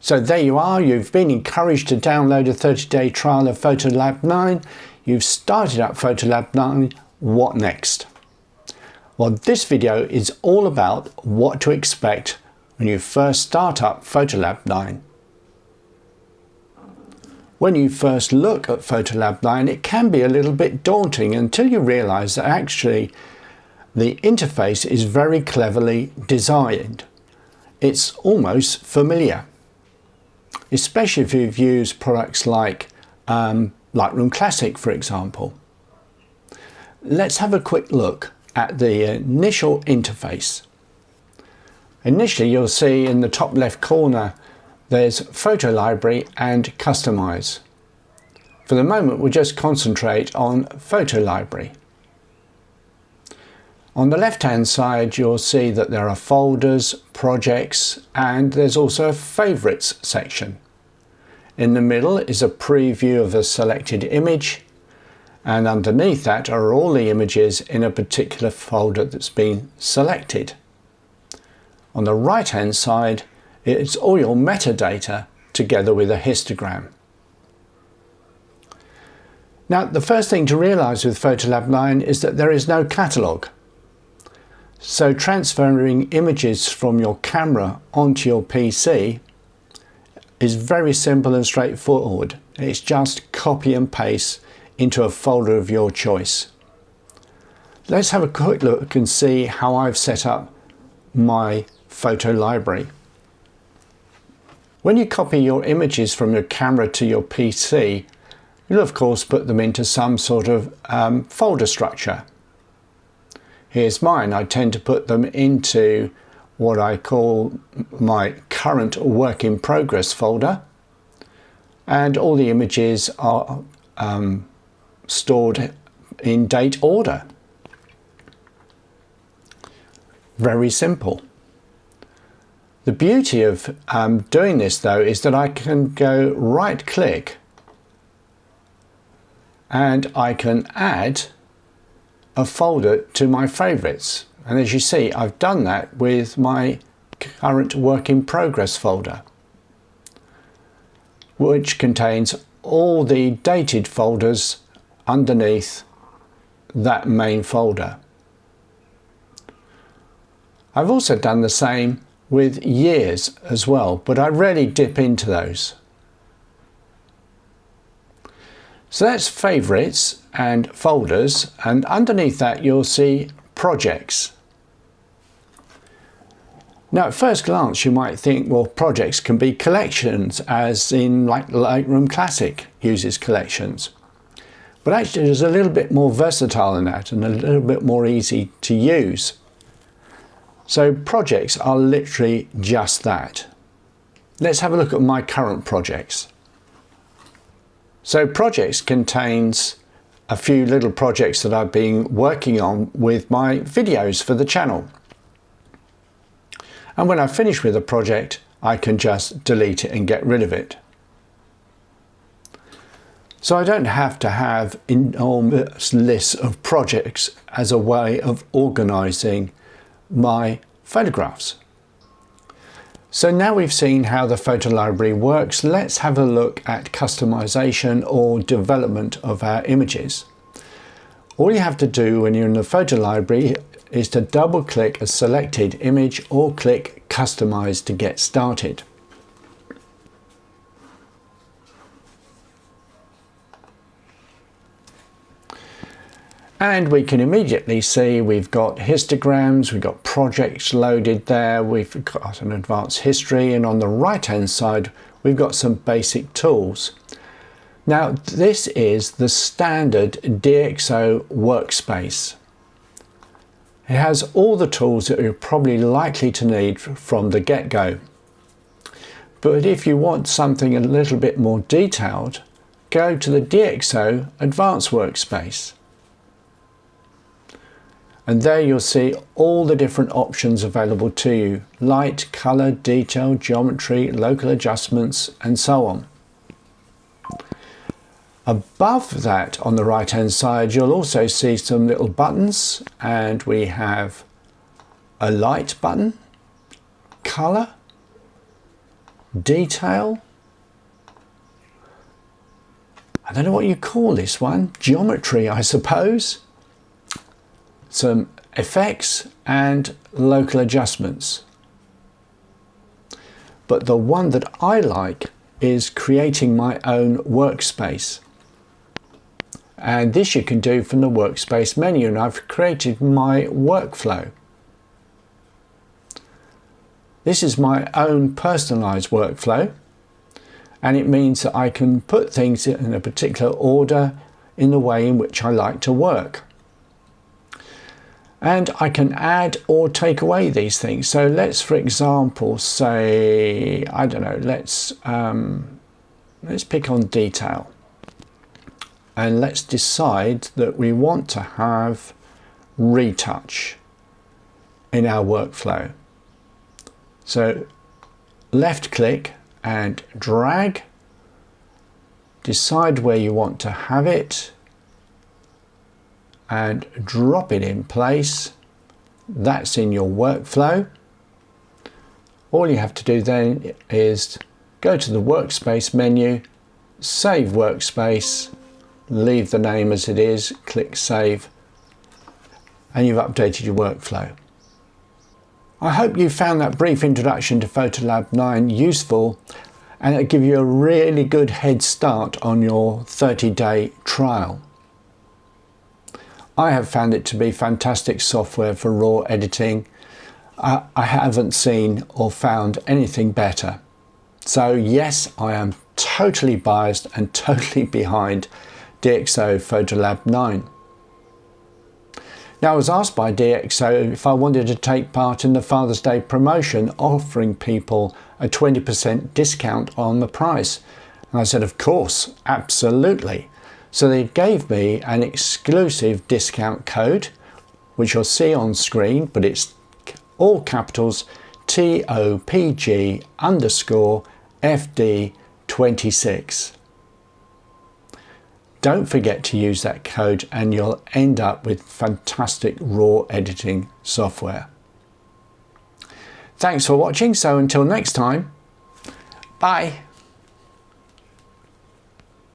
So there you are, you've been encouraged to download a 30-day trial of PhotoLab 9. You've started up PhotoLab 9, what next? Well, this video is all about what to expect when you first start up PhotoLab 9. When you first look at PhotoLab 9, it can be a little bit daunting until you realise that actually the interface is very cleverly designed. It's almost familiar, especially if you've used products like Lightroom Classic, for example. Let's have a quick look at the initial interface. Initially, you'll see in the top left corner there's Photo Library and Customize. For the moment, we'll just concentrate on Photo Library. On the left-hand side, you'll see that there are folders, projects, and there's also a Favorites section. In the middle is a preview of a selected image, and underneath that are all the images in a particular folder that's been selected. On the right-hand side, it's all your metadata together with a histogram. Now, the first thing to realise with PhotoLab 9 is that there is no catalogue. So transferring images from your camera onto your PC is very simple and straightforward. It's just copy and paste into a folder of your choice. Let's have a quick look and see how I've set up my photo library. When you copy your images from your camera to your PC, you'll of course put them into some sort of folder structure. Here's mine. I tend to put them into what I call my current work in progress folder, and all the images are stored in date order. Very simple. The beauty of doing this though is that I can go right click and I can add a folder to my favorites, and as you see, I've done that with my current work in progress folder, which contains all the dated folders underneath that main folder. I've also done the same with years as well, but I rarely dip into those. So that's favorites and folders, and underneath that you'll see projects. Now at first glance you might think, well, projects can be collections, as in like Lightroom Classic uses collections. But actually it's a little bit more versatile than that and a little bit more easy to use. So projects are literally just that. Let's have a look at my current projects. So projects contains a few little projects that I've been working on with my videos for the channel. And when I finish with a project, I can just delete it and get rid of it. So I don't have to have enormous lists of projects as a way of organizing my photographs. So now we've seen how the photo library works, let's have a look at customization or development of our images. All you have to do when you're in the photo library is to double click a selected image or click Customize to get started. And we can immediately see we've got histograms, we've got projects loaded there, we've got an advanced history, and on the right hand side we've got some basic tools. Now this is the standard DxO workspace. It has all the tools that you're probably likely to need from the get-go. But if you want something a little bit more detailed, go to the DxO Advanced Workspace. And there you'll see all the different options available to you: light, color, detail, geometry, local adjustments, and so on. Above that, on the right hand side, you'll also see some little buttons, and we have a light button, color, detail. I don't know what you call this one. Geometry, I suppose. Some effects and local adjustments. But the one that I like is creating my own workspace. And this you can do from the workspace menu, and I've created my workflow. This is my own personalized workflow, and it means that I can put things in a particular order in the way in which I like to work. And I can add or take away these things. So let's, for example, say, I don't know, let's pick on detail. And let's decide that we want to have retouch in our workflow. So left click and drag, decide where you want to have it, and drop it in place. That's in your workflow. All you have to do then is go to the workspace menu, save workspace, leave the name as it is, click save, and you've updated your workflow. I hope you found that brief introduction to PhotoLab 9 useful, and it'll give you a really good head start on your 30-day trial. I have found it to be fantastic software for raw editing. I haven't seen or found anything better. So yes, I am totally biased and totally behind DxO PhotoLab 9. Now, I was asked by DxO if I wanted to take part in the Father's Day promotion offering people a 20% discount on the price. And I said, of course, absolutely. So they gave me an exclusive discount code, which you'll see on screen, but it's all capitals TOPG_FD26. Don't forget to use that code and you'll end up with fantastic raw editing software. Thanks for watching. So until next time, bye.